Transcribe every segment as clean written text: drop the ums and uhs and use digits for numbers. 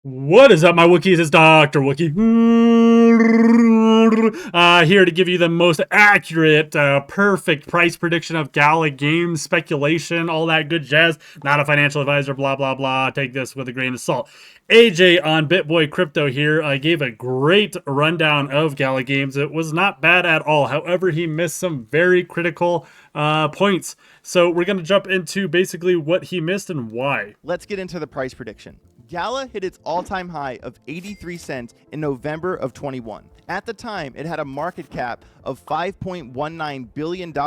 What is up, my Wookiees? It's Dr. Wookiee. Here to give you the most accurate, perfect price prediction of Gala Games, speculation, all that good jazz. Not a financial advisor, blah, blah, blah. Take this with a grain of salt. AJ on BitBoy Crypto here gave a great rundown of Gala Games. It was not bad at all. However, he missed some very critical points. So we're going to jump into basically what he missed and why. Let's get into the price prediction. Gala hit its all-time high of 83 cents in November of 21. At the time, it had a market cap of $5.19 billion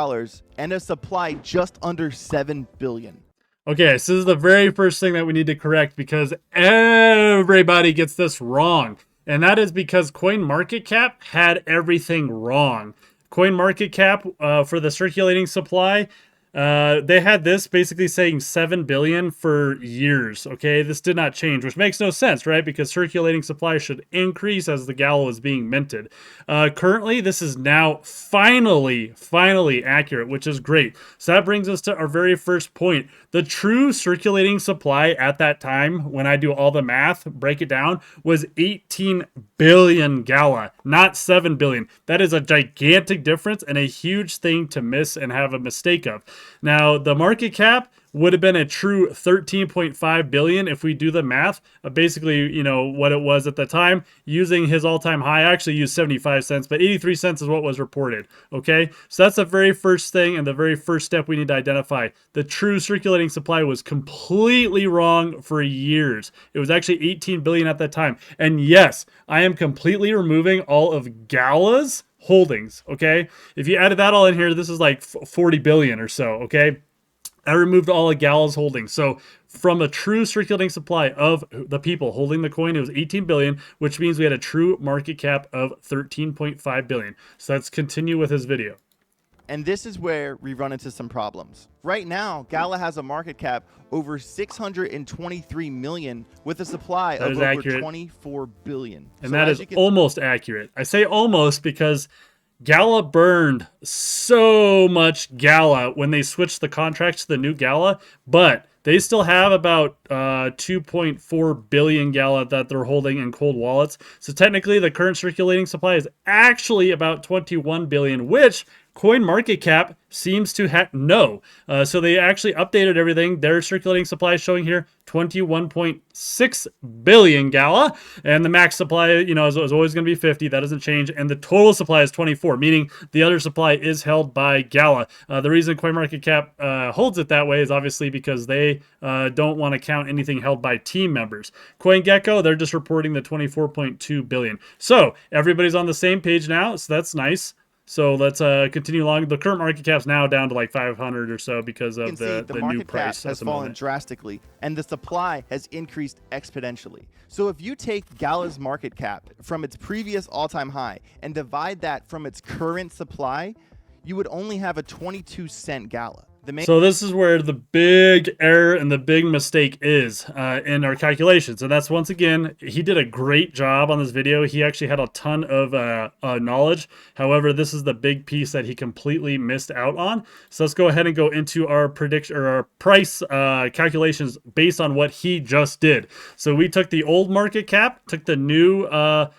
and a supply just under $7 billion. Okay, so this is the very first thing that we need to correct because everybody gets this wrong. And that is because CoinMarketCap had everything wrong. CoinMarketCap for the circulating supply, they had this basically saying 7 billion for years. Okay, this did not change, which makes no sense, right? Because circulating supply should increase as the Gala is being minted. Currently, this is now finally accurate, which is great. So that brings us to our very first point. The true circulating supply at that time, when I do all the math, break it down, was 18 billion Gala, not 7 billion. That is a gigantic difference and a huge thing to miss and have a mistake of. Now, the market cap would have been a true 13.5 billion if we do the math of basically, you know, what it was at the time. Using his all-time high, I actually used 75 cents, but 83 cents is what was reported. Okay, so that's the very first thing and the very first step we need to identify. The true circulating supply was completely wrong for years. It was actually 18 billion at that time. And yes, I am completely removing all of Gala's holdings. Okay, if you added that all in here, this is like 40 billion or so. Okay, I removed all of Gala's holdings. So from a true circulating supply of the people holding the coin, it was 18 billion, which means we had a true market cap of 13.5 billion. So let's continue with his video. And this is where we run into some problems. Right now, Gala has a market cap over 623 million with a supply of over 24 billion. And so that is almost accurate. I say almost because Gala burned so much Gala when they switched the contracts to the new Gala, but they still have about 2.4 billion Gala that they're holding in cold wallets. So technically, the current circulating supply is actually about 21 billion, which CoinMarketCap seems to have no. So they actually updated everything. Their circulating supply is showing here 21.6 billion Gala, and the max supply, you know, is always going to be 50. That doesn't change, and the total supply is 24, meaning the other supply is held by Gala. The reason CoinMarketCap holds it that way is obviously because they don't want to count anything held by team members. CoinGecko, they're just reporting the 24.2 billion. So everybody's on the same page now, so that's nice. So let's continue along. The current market cap's now down to like 500 or so because of the new price. Has fallen drastically, and the supply has increased exponentially. So if you take Gala's market cap from its previous all-time high and divide that from its current supply, you would only have a 22-cent Gala. So this is where the big error and the big mistake is in our calculations. And that's, once again, he did a great job on this video. He actually had a ton of knowledge. However, this is the big piece that he completely missed out on. So let's go ahead and go into our prediction or our price calculations based on what he just did. So we took the old market cap, took the new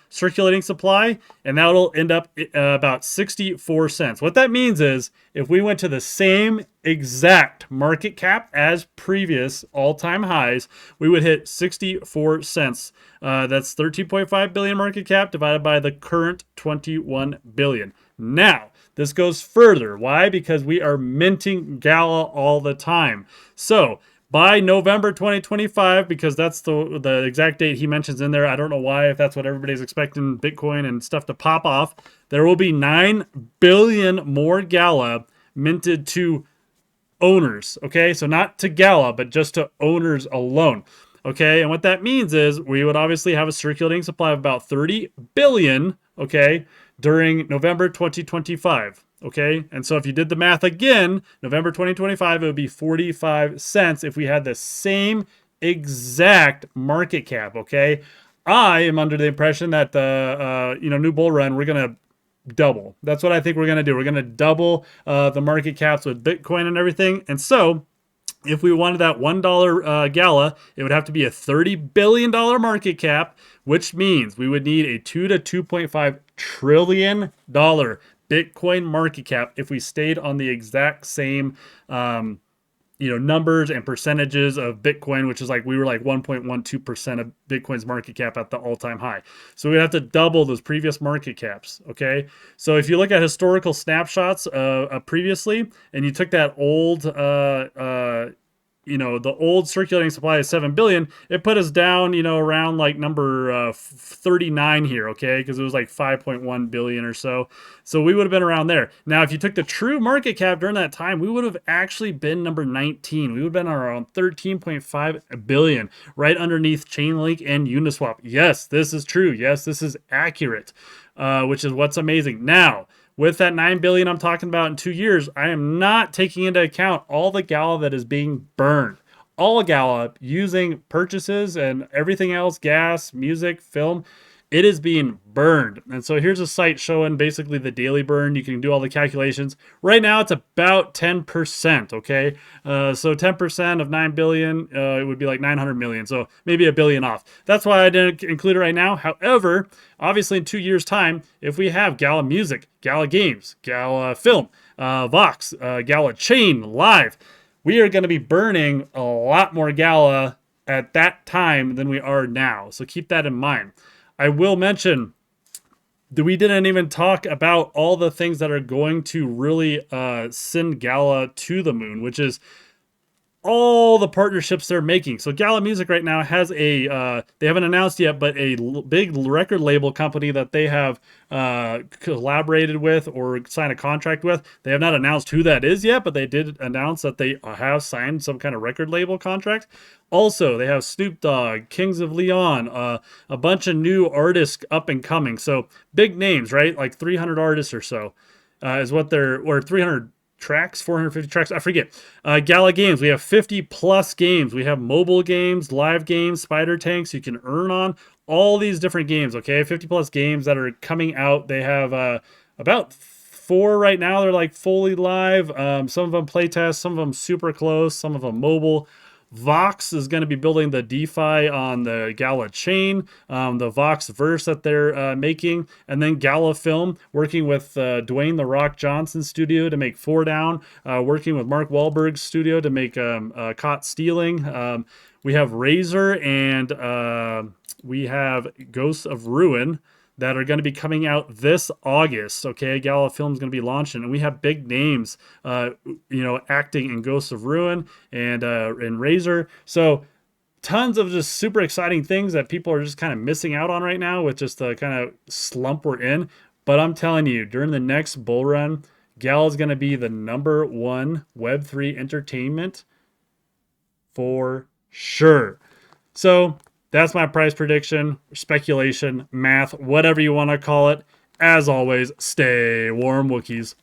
circulating supply, and that'll end up about 64 cents. What that means is if we went to the same exact market cap as previous all-time highs, we would hit 64 cents. That's 13.5 billion market cap divided by the current 21 billion. Now, this goes further. Why? Because we are minting Gala all the time. So by November 2025, because that's the exact date he mentions in there. I don't know why, if that's what everybody's expecting Bitcoin and stuff to pop off. There will be 9 billion more Gala minted to owners. Okay, so not to Gala, but just to owners alone. Okay, and what that means is we would obviously have a circulating supply of about 30 billion, okay, during November 2025. Okay, and so if you did the math again, November 2025, it would be 45 cents if we had the same exact market cap. Okay, I am under the impression that the new bull run, we're gonna double. That's what I think we're gonna do. We're gonna double the market caps with Bitcoin and everything, and so If we wanted that $1 Gala, it would have to be a $30 billion market cap, which means we would need a $2 to $2.5 trillion Bitcoin market cap if we stayed on the exact same numbers and percentages of Bitcoin, which is like we were like 1.12% of Bitcoin's market cap at the all-time high. So we'd have to double those previous market caps. Okay, so if you look at historical snapshots previously, and you took that old the old circulating supply of 7 billion, it put us down, around like number 39 here, okay? Because it was like 5.1 billion or so. So we would have been around there. Now, if you took the true market cap during that time, we would have actually been number 19. We would have been around 13.5 billion, right underneath Chainlink and Uniswap. Yes, this is true. Yes, this is accurate, which is what's amazing. Now, with that 9 billion I'm talking about in 2 years, I am not taking into account all the Gala that is being burned. All Gala using purchases and everything else, gas, music, film, it is being burned. And so here's a site showing basically the daily burn. You can do all the calculations. Right now it's about 10%, okay? So 10% of 9 billion, it would be like 900 million. So maybe a billion off. That's why I didn't include it right now. However, obviously in 2 years' time, if we have Gala Music, Gala Games, Gala Film, Vox, Gala Chain live, we are going to be burning a lot more Gala at that time than we are now. So keep that in mind. I will mention that we didn't even talk about all the things that are going to really send Gala to the moon, which is all the partnerships they're making. So Gala Music right now has they haven't announced yet, but a big record label company that they have collaborated with or signed a contract with. They have not announced who that is yet, but they did announce that they have signed some kind of record label contract. Also, they have Snoop Dogg, Kings of Leon, a bunch of new artists up and coming. So big names, right? Like 300 artists or so is what or 300 tracks, 450 tracks, I forget. Gala Games, we have 50 plus games. We have mobile games, live games, spider tanks you can earn on, all these different games, okay? 50 plus games that are coming out. They have about 4 right now. They're like fully live. Some of them playtest, some of them super close, some of them mobile. Vox is going to be building the DeFi on the Gala chain, the Vox verse that they're making, and then Gala Film working with Dwayne The Rock Johnson studio to make 4 Down, working with Mark Wahlberg's studio to make Caught Stealing. We have Razor and we have Ghosts of Ruin that are going to be coming out this August. Okay, Gala Film's going to be launching, and we have big names, acting in Ghosts of Ruin and Razor. So tons of just super exciting things that people are just kind of missing out on right now with just the kind of slump we're in. But I'm telling you, during the next bull run, Gala is going to be the #1 Web3 entertainment for sure. So that's my price prediction, speculation, math, whatever you want to call it. As always, stay warm, Wookiees.